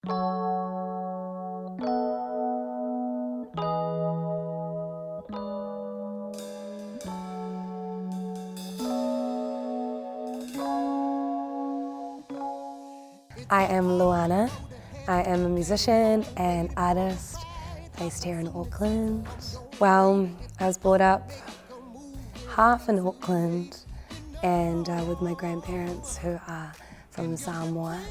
I am Luana. I am a musician and artist based here in Auckland. Well, I was brought up half in Auckland and with my grandparents who are from Samoa.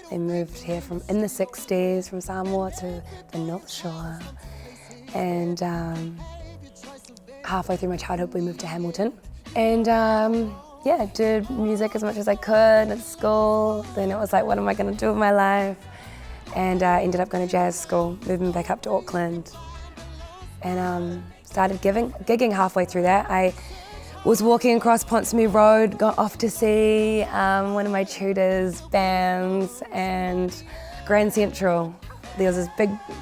They moved here in the 60s from Samoa to the North Shore. And halfway through my childhood we moved to Hamilton. And yeah, did music as much as I could at school. Then it was like, what am I going to do with my life? And I ended up going to jazz school, moving back up to Auckland. And started gigging halfway through that. I was walking across Ponsonby Road, got off to see one of my tutors' bands, and Grand Central. There was this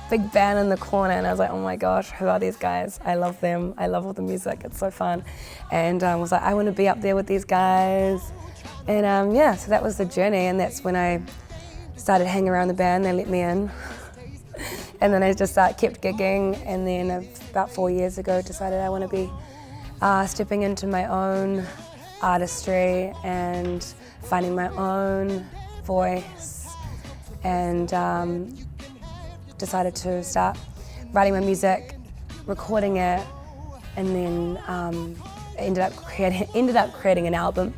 big band in the corner, and I was like, oh my gosh, who are these guys? I love them. I love all the music. It's so fun. And I was like, I want to be up there with these guys. And yeah, so that was the journey, and that's when I started hanging around the band. They let me in. And then I just kept gigging, and then about 4 years ago decided I want to be stepping into my own artistry and finding my own voice, and decided to start writing my music, recording it, and then ended up creating an album.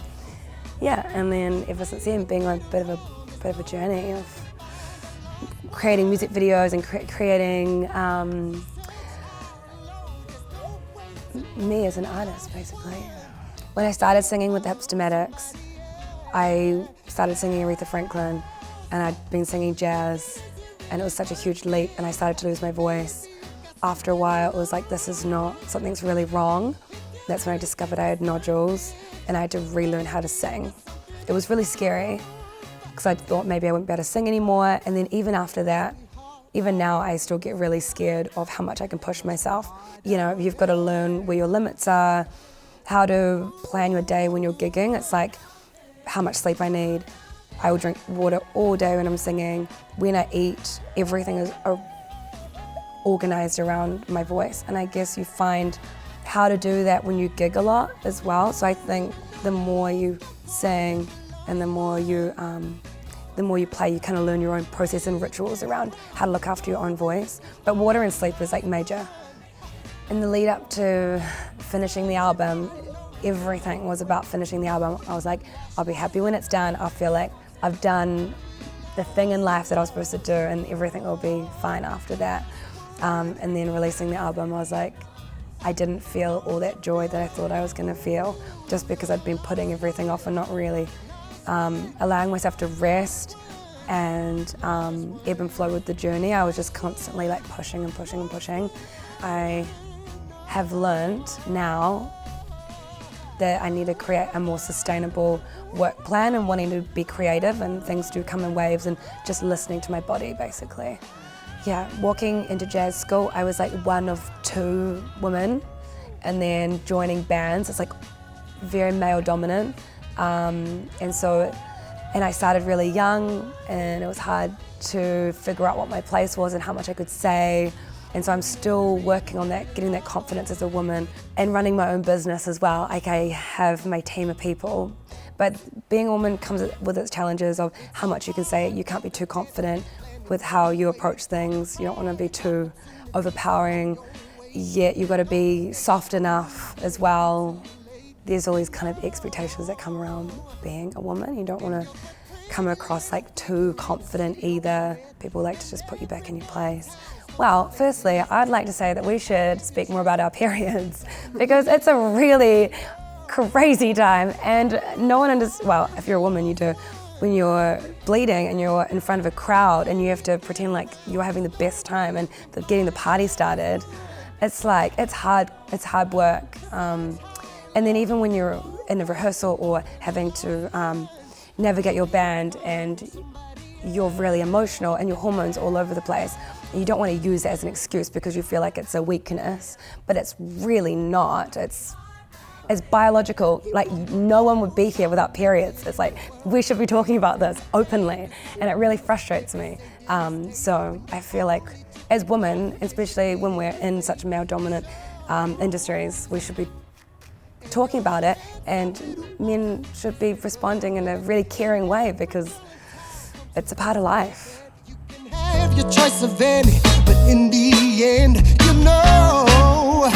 Yeah, and then ever since then, being on a bit of a journey of creating music videos and creating me as an artist, basically. When I started singing with the Hipstermatics, I started singing Aretha Franklin, and I'd been singing jazz, and it was such a huge leap, and I started to lose my voice. After a while, it was like, something's really wrong. That's when I discovered I had nodules, and I had to relearn how to sing. It was really scary, because I thought maybe I wouldn't be able to sing anymore, and then even after that, even now I still get really scared of how much I can push myself. You know, you've got to learn where your limits are, how to plan your day when you're gigging. It's like how much sleep I need. I will drink water all day when I'm singing. When I eat, everything is organized around my voice. And I guess you find how to do that when you gig a lot as well. So I think the more you sing and the more you play, you kind of learn your own process and rituals around how to look after your own voice. But water and sleep is like major. In the lead up to finishing the album, everything was about finishing the album. I was like, I'll be happy when it's done. I'll feel like I've done the thing in life that I was supposed to do, and everything will be fine after that. And then releasing the album, I was like, I didn't feel all that joy that I thought I was going to feel, just because I'd been putting everything off and not really allowing myself to rest and ebb and flow with the journey. I was just constantly like pushing and pushing and pushing. I have learned now that I need to create a more sustainable work plan, and wanting to be creative, and things do come in waves, and just listening to my body, basically. Yeah, walking into jazz school, I was like one of 2 women, and then joining bands, it's like very male dominant. And I started really young, and it was hard to figure out what my place was and how much I could say. And so I'm still working on that, getting that confidence as a woman, and running my own business as well. Like, I have my team of people. But being a woman comes with its challenges of how much you can say. You can't be too confident with how you approach things. You don't want to be too overpowering, yet you've got to be soft enough as well. There's all these kind of expectations that come around being a woman. You don't want to come across like too confident either. People like to just put you back in your place. Well, firstly, I'd like to say that we should speak more about our periods, because it's a really crazy time, and no one understands. Well, if you're a woman, you do. When you're bleeding and you're in front of a crowd and you have to pretend like you're having the best time and getting the party started, it's hard work. And then even when you're in a rehearsal or having to navigate your band, and you're really emotional and your hormones all over the place, you don't want to use it as an excuse because you feel like it's a weakness, but it's really not. It's is biological. Like, no one would be here without periods. It's like, we should be talking about this openly, and it really frustrates me. So I feel like as women, especially when we're in such male-dominant industries, we should be talking about it, and men should be responding in a really caring way, because it's a part of life. You can have your choice of any, but in the end, you know